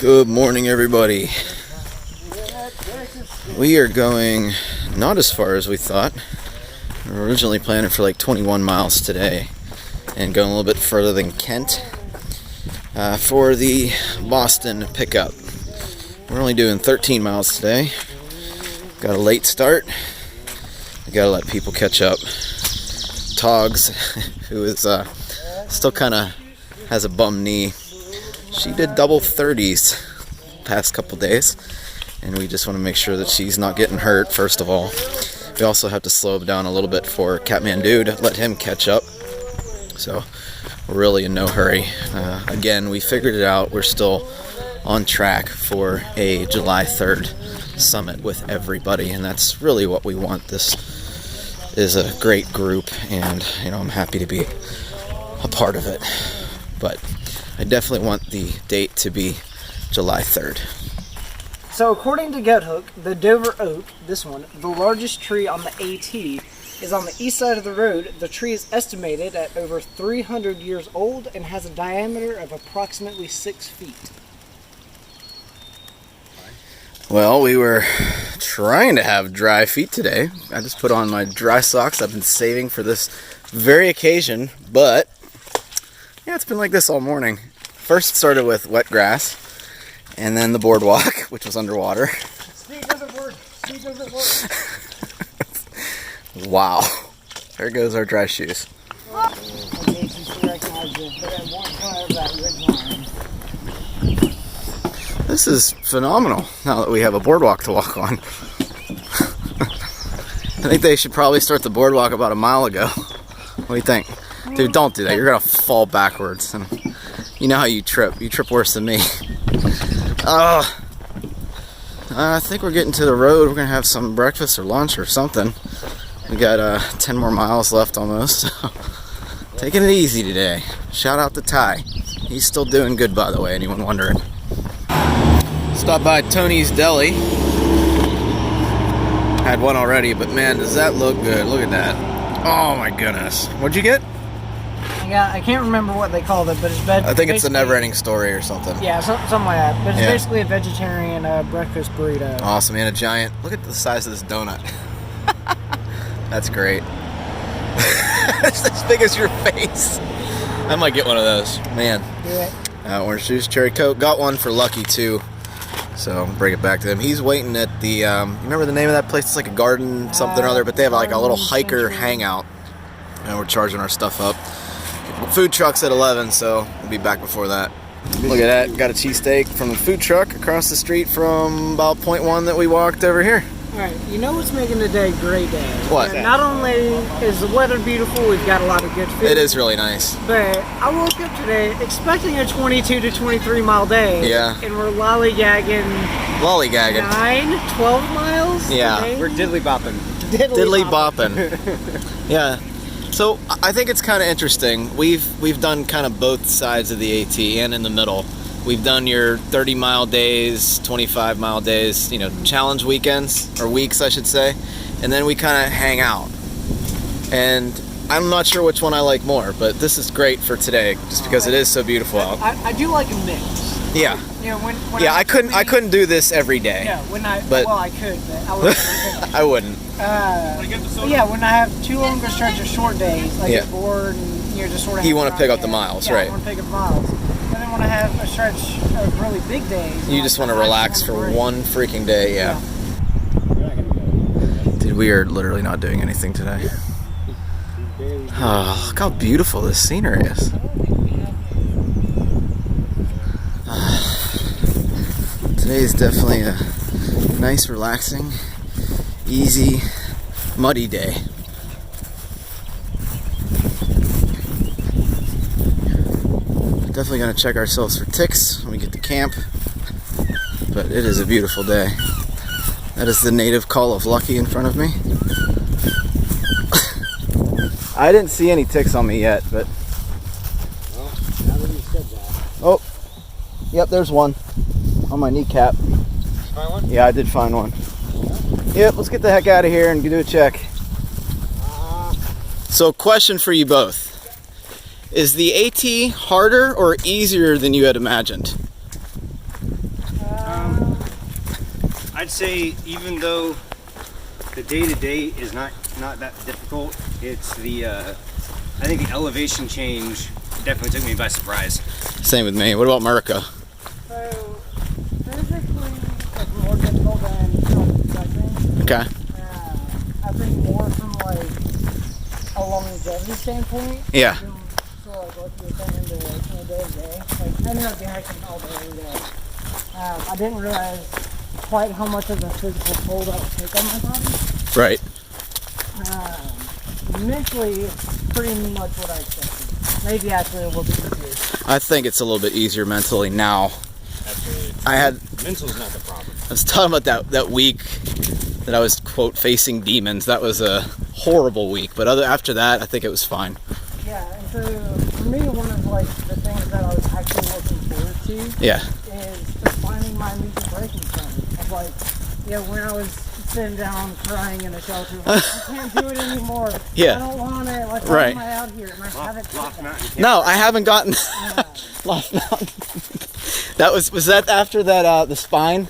Good morning, everybody. We are going not as far as we thought. We were originally planning for like 21 miles today and going a little bit further than Kent for the Boston pickup. We're only doing 13 miles today. Got a late start. We gotta let people catch up. Togs, who is still kind of has a bum knee. She did double 30s past couple days, and we just want to make sure that she's not getting hurt, first of all. We also have to slow down a little bit for Catman-Dude, let him catch up. So we're really in no hurry. Again, we figured it out. We're still on track for a July 3rd summit with everybody, and that's really what we want. This is a great group, and I'm happy to be a part of it. But I definitely want the date to be July 3rd. So according to Goathook, the Dover oak, this one, the largest tree on the AT, is on the east side of the road. The tree is estimated at over 300 years old and has a diameter of approximately 6 feet. Well, we were trying to have dry feet today. I just put on my dry socks. I've been saving for this very occasion, but yeah, it's been like this all morning. First it started with wet grass, and then the boardwalk, which was underwater. Speed doesn't work. Speed doesn't work. Wow. There goes our dry shoes. This is phenomenal now that we have a boardwalk to walk on. I think they should probably start the boardwalk about a mile ago. What do you think? Dude, don't do that. You're gonna fall backwards, and you know how you trip. You trip worse than me. I think we're getting to the road. We're gonna have some breakfast or lunch or something. We got 10 more miles left almost. So taking it easy today. Shout out to Ty. He's still doing good, by the way, anyone wondering. Stopped by Tony's Deli. Had one already, but man, does that look good. Look at that. Oh my goodness. What'd you get? Yeah, I can't remember what they called it, but it's I think it's the Never-Ending Story or something. Yeah, something like that. But it's basically a vegetarian breakfast burrito. Awesome, man. A giant. Look at the size of this donut. That's great. It's as big as your face. I might get one of those. Man. Do it. Orange juice, cherry Coke. Got one for Lucky, too. So, bring it back to him. He's waiting at the, you remember the name of that place? It's like a garden something or other, but they have like a little hiker hangout. And we're charging our stuff up. Food truck's at 11, so we'll be back before that. Look at that. Got a cheesesteak from the food truck across the street from about point 1 that we walked over here. Alright, you know what's making today a great day? What? Not only is the weather beautiful, we've got a lot of good food. It is really nice. But I woke up today expecting a 22 to 23 mile day. Yeah. And we're lollygagging 9, 12 miles. Yeah. Today. We're diddly bopping. Diddly bopping. Yeah. So I think it's kind of interesting. We've done kind of both sides of the AT and in the middle. We've done your 30-mile days, 25-mile days, challenge weekends, or weeks, I should say. And then we kind of hang out. And I'm not sure which one I like more, but this is great for today, just because it is so beautiful out. I do like a mix. Yeah. When I couldn't do this every day. Yeah, I could, but I wouldn't. I wouldn't. Yeah, when I have too long a stretch of short days, I get bored and just sort of. You want to pick up the miles, right? I want to pick up miles. And then when I have a stretch of really big days, you just want to relax for one freaking day, yeah. Dude, we are literally not doing anything today. Oh, look how beautiful this scenery is. Today is definitely a nice, relaxing, easy, muddy day. Definitely going to check ourselves for ticks when we get to camp, but it is a beautiful day. That is the native call of Lucky in front of me. I didn't see any ticks on me yet, but... Well, now that you said that... Oh, yep, there's one on my kneecap. Did you find one? Yeah, I did find one. Yep, let's get the heck out of here and do a check. So, question for you both. Is the AT harder or easier than you had imagined? I'd say even though the day-to-day is not that difficult, it's the I think the elevation change definitely took me by surprise. Same with me. What about America? So, physically, it's more difficult than I was expecting. Okay. I think more from like a longevity standpoint. Yeah. So like what you're saying in the day to day. Like I ended up hiking all day every day. I didn't realize quite how much of a physical toll that would take on my body. Right. Mentally, it's pretty much what I expected. Maybe actually a little bit easier. I think it's a little bit easier mentally now. Absolutely. Mental's not the problem. I was talking about that week that I was, quote, facing demons. That was a horrible week, but after that, I think it was fine. Yeah, and so for me, one of like the things that I was actually looking forward to Yeah. is just finding my music breaking point. Of like, when I was sitting down crying in a shelter, like, I can't do it anymore. Yeah. I don't want it. Like, why Right. am I out here? And I haven't. Lost Mountain. No, I haven't gotten Lost Mountain. That was that after that the spine?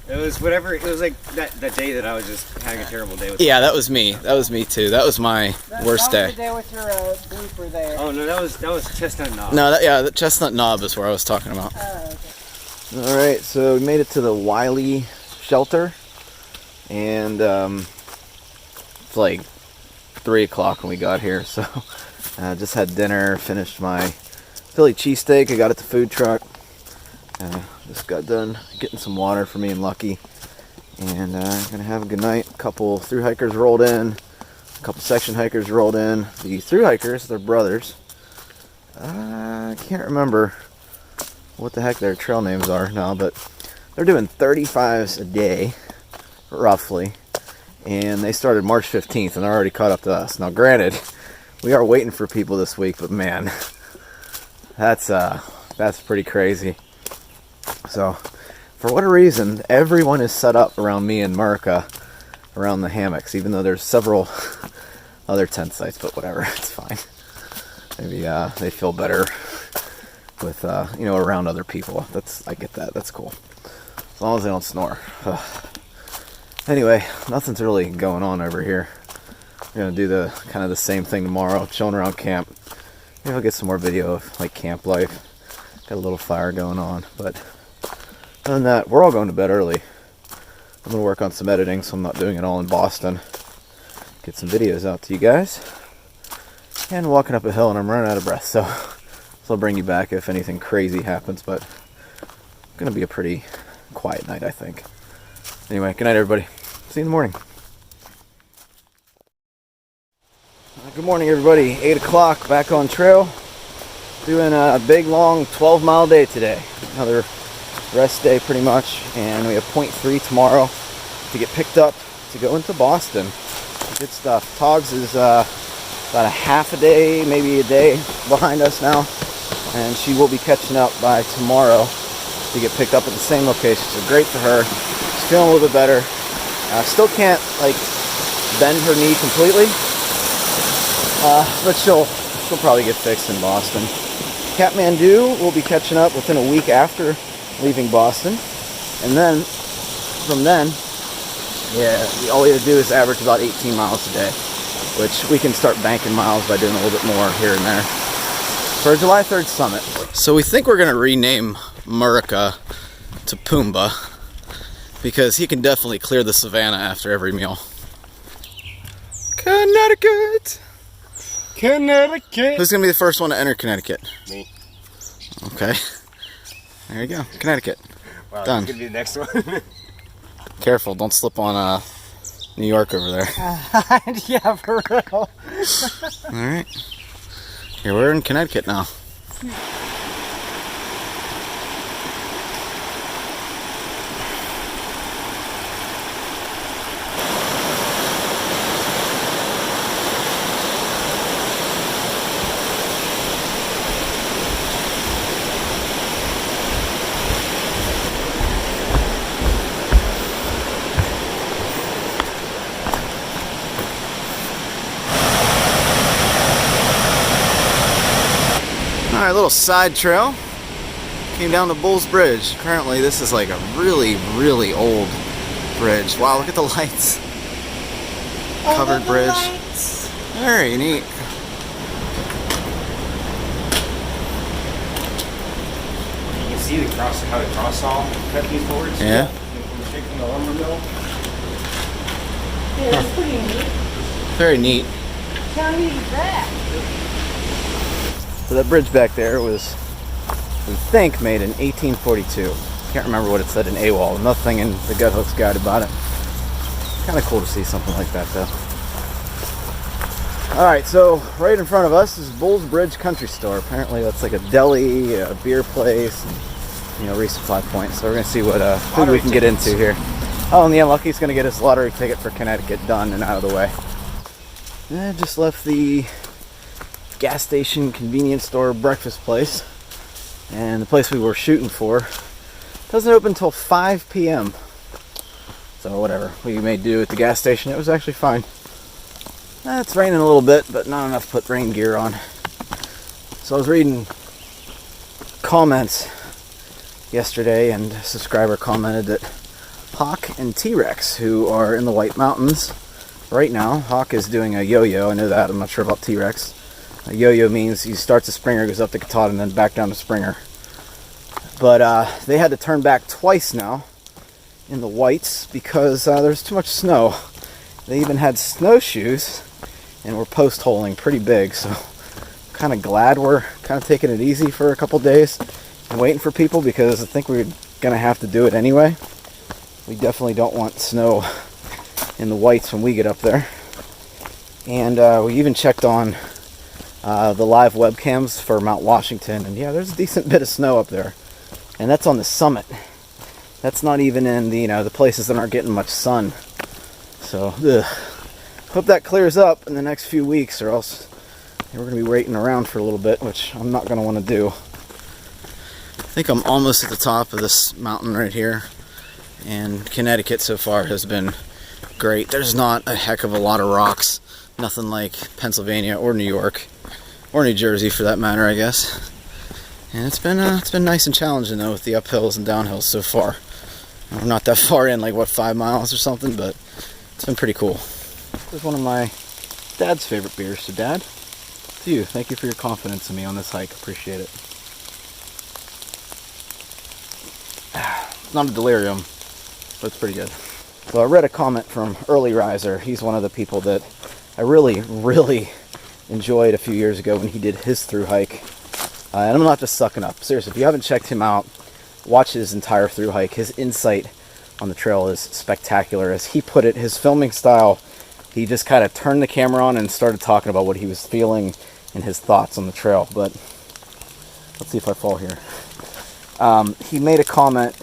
It was whatever. It was like that day that I was just having a terrible day with. Yeah, that was me. That was me too. That was my worst That day. was the day with your blooper there. Oh no, that was Chestnut Knob. No, the Chestnut Knob is where I was talking about. Okay. All right, so we made it to the Wiley shelter, and it's like 3 o'clock when we got here. So just had dinner, finished my Philly cheesesteak. I got at the food truck. Just got done getting some water for me and Lucky, and gonna have a good night. A couple thru hikers rolled in, a couple section hikers rolled in. The thru hikers, they're brothers. I can't remember what the heck their trail names are now, but they're doing 35s a day, roughly, and they started March 15th, and they're already caught up to us. Now, granted, we are waiting for people this week, but man, that's pretty crazy. So, for whatever reason, everyone is set up around me and Marika, around the hammocks, even though there's several other tent sites, but whatever, it's fine. Maybe they feel better with, around other people. I get that, that's cool. As long as they don't snore. Anyway, nothing's really going on over here. We're gonna do the kind of the same thing tomorrow, chilling around camp. Maybe I'll get some more video of like camp life. Got a little fire going on, but other than that, we're all going to bed early. I'm gonna work on some editing, so I'm not doing it all in Boston. Get some videos out to you guys. And walking up a hill, and I'm running out of breath, so I'll bring you back if anything crazy happens, but it's gonna be a pretty quiet night, I think. Anyway, good night, everybody. See you in the morning. Good morning, everybody. 8 o'clock, back on trail. Doing a big, long 12-mile day today. Another rest day, pretty much. And we have point 3 tomorrow to get picked up to go into Boston. Good stuff. Togs is about a half a day, maybe a day behind us now. And she will be catching up by tomorrow to get picked up at the same location. So great for her. She's feeling a little bit better. Still can't, bend her knee completely. But she'll probably get fixed in Boston. Kathmandu will be catching up within a week after leaving Boston. And then, from then, all we have to do is average about 18 miles a day, which we can start banking miles by doing a little bit more here and there for a July 3rd summit. So we think we're going to rename Marika to Pumbaa, because he can definitely clear the savannah after every meal. Connecticut! Connecticut. Who's going to be the first one to enter Connecticut? Me. Okay. There you go. Connecticut. Wow, Done. that's gonna be the next one. Careful, don't slip on New York over there. Yeah, for real. Alright. Here, we're in Connecticut now. Alright, little side trail. Came down to Bull's Bridge. Apparently this is like a really, really old bridge. Wow, look at the lights. Covered bridge. Very neat. You can see how the cross saw cut these boards. Yeah. From the lumber mill. Yeah, that's pretty neat. Very neat. How neat is that? So that bridge back there was, we think, made in 1842. Can't remember what it said in AWOL. Nothing in the Gut Hook's guide about it. Kind of cool to see something like that, though. Alright, so right in front of us is Bull's Bridge Country Store. Apparently that's like a deli, a beer place, and, you know, resupply point. So we're going to see what food we can get into here. Oh, and the Unlucky's going to get his lottery ticket for Connecticut done and out of the way. I just left the gas station convenience store breakfast place. And the place we were shooting for doesn't open until 5 p.m. So whatever we may do at the gas station, it was actually fine. It's raining a little bit, but not enough to put rain gear on. So I was reading comments yesterday, and a subscriber commented that Hawk and T-Rex, who are in the White Mountains right now, Hawk is doing a yo-yo, I know that, I'm not sure about T-Rex. A yo-yo means he starts a Springer, goes up to Katahdin, and then back down to Springer. But they had to turn back twice now in the Whites because there's too much snow. They even had snowshoes and were post-holing pretty big, so I'm kind of glad we're kind of taking it easy for a couple days and waiting for people, because I think we're going to have to do it anyway. We definitely don't want snow in the Whites when we get up there. And we even checked on the live webcams for Mount Washington, and yeah, there's a decent bit of snow up there. And that's on the summit. That's not even in the, the places that aren't getting much sun. So, hope that clears up in the next few weeks, or else we're going to be waiting around for a little bit, which I'm not going to want to do. I think I'm almost at the top of this mountain right here. And Connecticut so far has been great. There's not a heck of a lot of rocks. Nothing like Pennsylvania or New York. Or New Jersey for that matter, I guess. And it's been nice and challenging though, with the uphills and downhills so far. We're not that far in, like what, 5 miles or something, but it's been pretty cool. This is one of my dad's favorite beers. So Dad, to you, thank you for your confidence in me on this hike. Appreciate it. It's not a delirium, but it's pretty good. Well, I read a comment from Early Riser. He's one of the people that I really, really enjoyed a few years ago when he did his through hike. And I'm not just sucking up. Seriously, if you haven't checked him out, watch his entire through hike. His insight on the trail is spectacular. As he put it, his filming style, he just kind of turned the camera on and started talking about what he was feeling and his thoughts on the trail. But let's see if I fall here. He made a comment,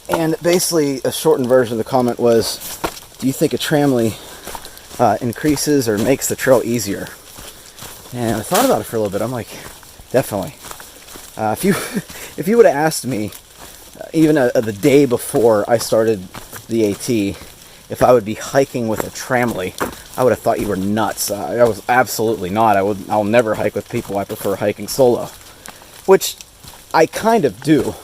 and basically a shortened version of the comment was, do you think a tramley increases or makes the trail easier? And I thought about it for a little bit. I'm like, definitely. If you would have asked me, even the day before I started the AT, if I would be hiking with a tramley, I would have thought you were nuts. I was absolutely not. I'll never hike with people. I prefer hiking solo, which I kind of do.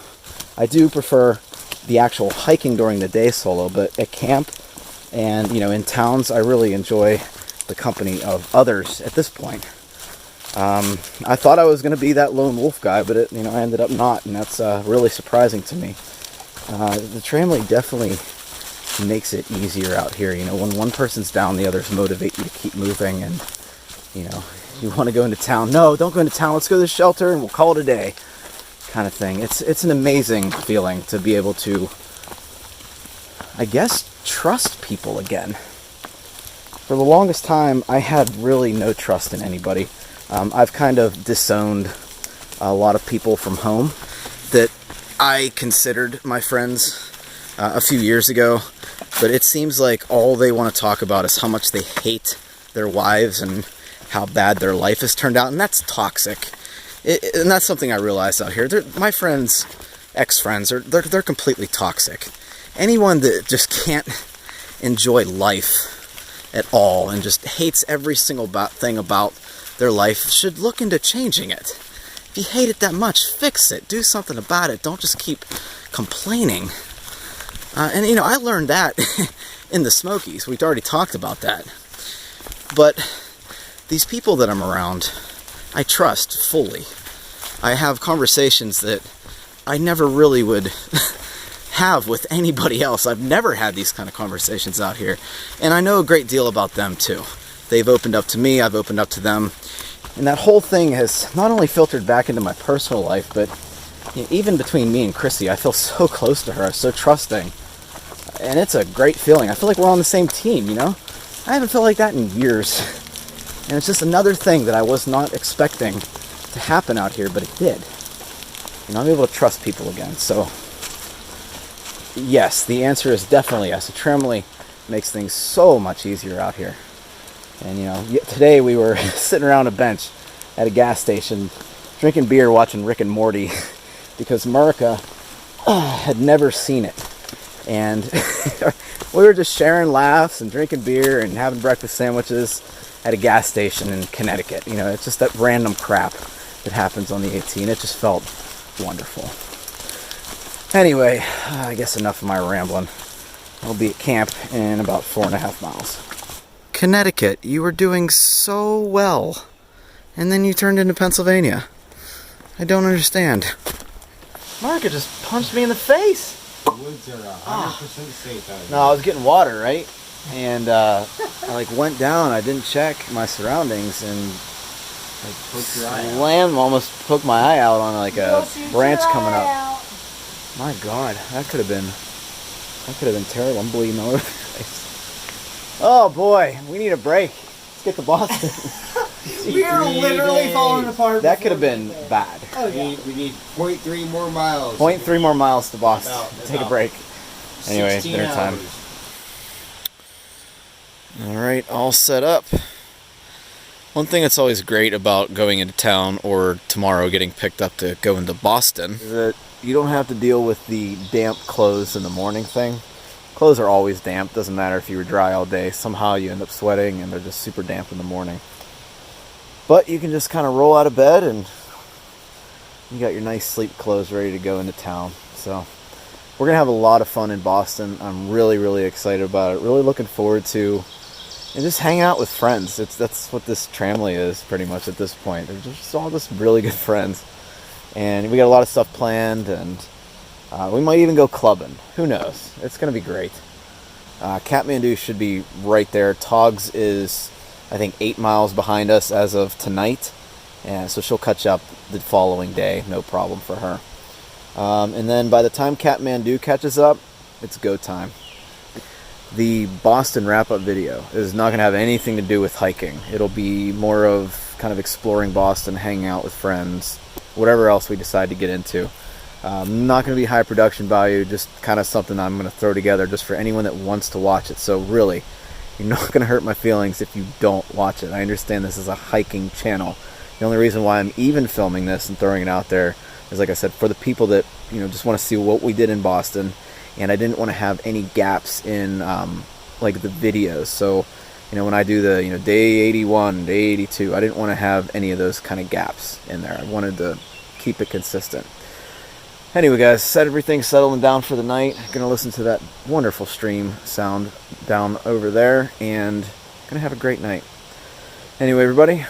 I do prefer the actual hiking during the day solo, but at camp and in towns, I really enjoy the company of others at this point. I thought I was going to be that lone wolf guy, but I ended up not, and that's really surprising to me. The tramway definitely makes it easier out here. When one person's down, the others motivate you to keep moving, and you want to go into town. No, don't go into town. Let's go to the shelter, and we'll call it a day, kind of thing. It's an amazing feeling to be able to, I guess, trust people again. For the longest time, I had really no trust in anybody. I've kind of disowned a lot of people from home that I considered my friends a few years ago, but it seems like all they want to talk about is how much they hate their wives and how bad their life has turned out, and that's toxic. And that's something I realized out here. My friends, ex-friends, they're completely toxic. Anyone that just can't enjoy life at all and just hates every single thing about their life should look into changing it. If you hate it that much, fix it. Do something about it. Don't just keep complaining. And you know, I learned that in the Smokies. We'd already talked about that. But these people that I'm around, I trust fully. I have conversations that I never really would have with anybody else. I've never had these kind of conversations out here. And I know a great deal about them too. They've opened up to me, I've opened up to them. And that whole thing has not only filtered back into my personal life, but you know, even between me and Chrissy, I feel so close to her, so trusting. And it's a great feeling. I feel like we're on the same team, you know? I haven't felt like that in years. And it's just another thing that I was not expecting to happen out here, but it did. You know, I'm able to trust people again. So, yes, the answer is definitely yes. A tramily makes things so much easier out here. And, you know, today we were sitting around a bench at a gas station, drinking beer, watching Rick and Morty, because Murica had never seen it. And we were just sharing laughs and drinking beer and having breakfast sandwiches at a gas station in Connecticut. You know, it's just that random crap that happens on the 18. It just felt wonderful. Anyway, I guess enough of my rambling. I'll be at camp in about 4.5 miles. Connecticut, you were doing so well. And then you turned into Pennsylvania. I don't understand. Marika just punched me in the face. The woods are 100% safe out here. No, I was getting water, right? And I like went down. I didn't check my surroundings and like Poked your eye out. slammed, almost poked my eye out on like a branch coming up. My God, that could have been terrible. I'm bleeding all over the place. Oh boy, we need a break. Let's get to Boston. We are literally falling apart. That could have been bad. Oh, yeah. We need 0.3 more miles. 0.3 more miles to Boston. Take a About break. Anyway, 16 dinner time. hours. Alright, all set up. One thing that's always great about going into town or tomorrow getting picked up to go into Boston is that you don't have to deal with the damp clothes in the morning thing. Clothes are always damp, doesn't matter if you were dry all day. Somehow you end up sweating and they're just super damp in the morning. But you can just kind of roll out of bed and you got your nice sleep clothes ready to go into town. So we're going to have a lot of fun in Boston. I'm really, really excited about it. Really looking forward to and just hang out with friends. That's what this tramily is pretty much at this point. They're just all just really good friends. And we got a lot of stuff planned and we might even go clubbing. Who knows? It's going to be great. Kathmandu should be right there. Togs is, I think, 8 miles behind us as of tonight. And so she'll catch up the following day. No problem for her. And then by the time Kathmandu catches up, it's go time. The Boston wrap-up video is not going to have anything to do with hiking. It'll be more of kind of exploring Boston, hanging out with friends, whatever else we decide to get into. Not going to be high production value, just kind of something I'm going to throw together just for anyone that wants to watch it. So really, you're not going to hurt my feelings if you don't watch it. I understand this is a hiking channel. The only reason why I'm even filming this and throwing it out there is, like I said, for the people that, you know, just want to see what we did in Boston. And I didn't want to have any gaps in like the videos. So, you know, when I do the, you know, day 81, day 82, I didn't want to have any of those kind of gaps in there. I wanted to keep it consistent. Anyway, guys, set everything settling down for the night. Gonna listen to that wonderful stream sound down over there, and gonna have a great night. Anyway, everybody,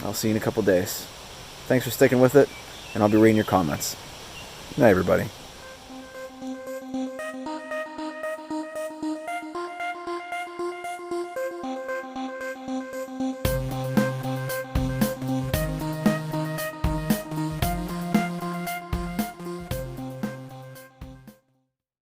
I'll see you in a couple days. Thanks for sticking with it, and I'll be reading your comments. Good night, everybody.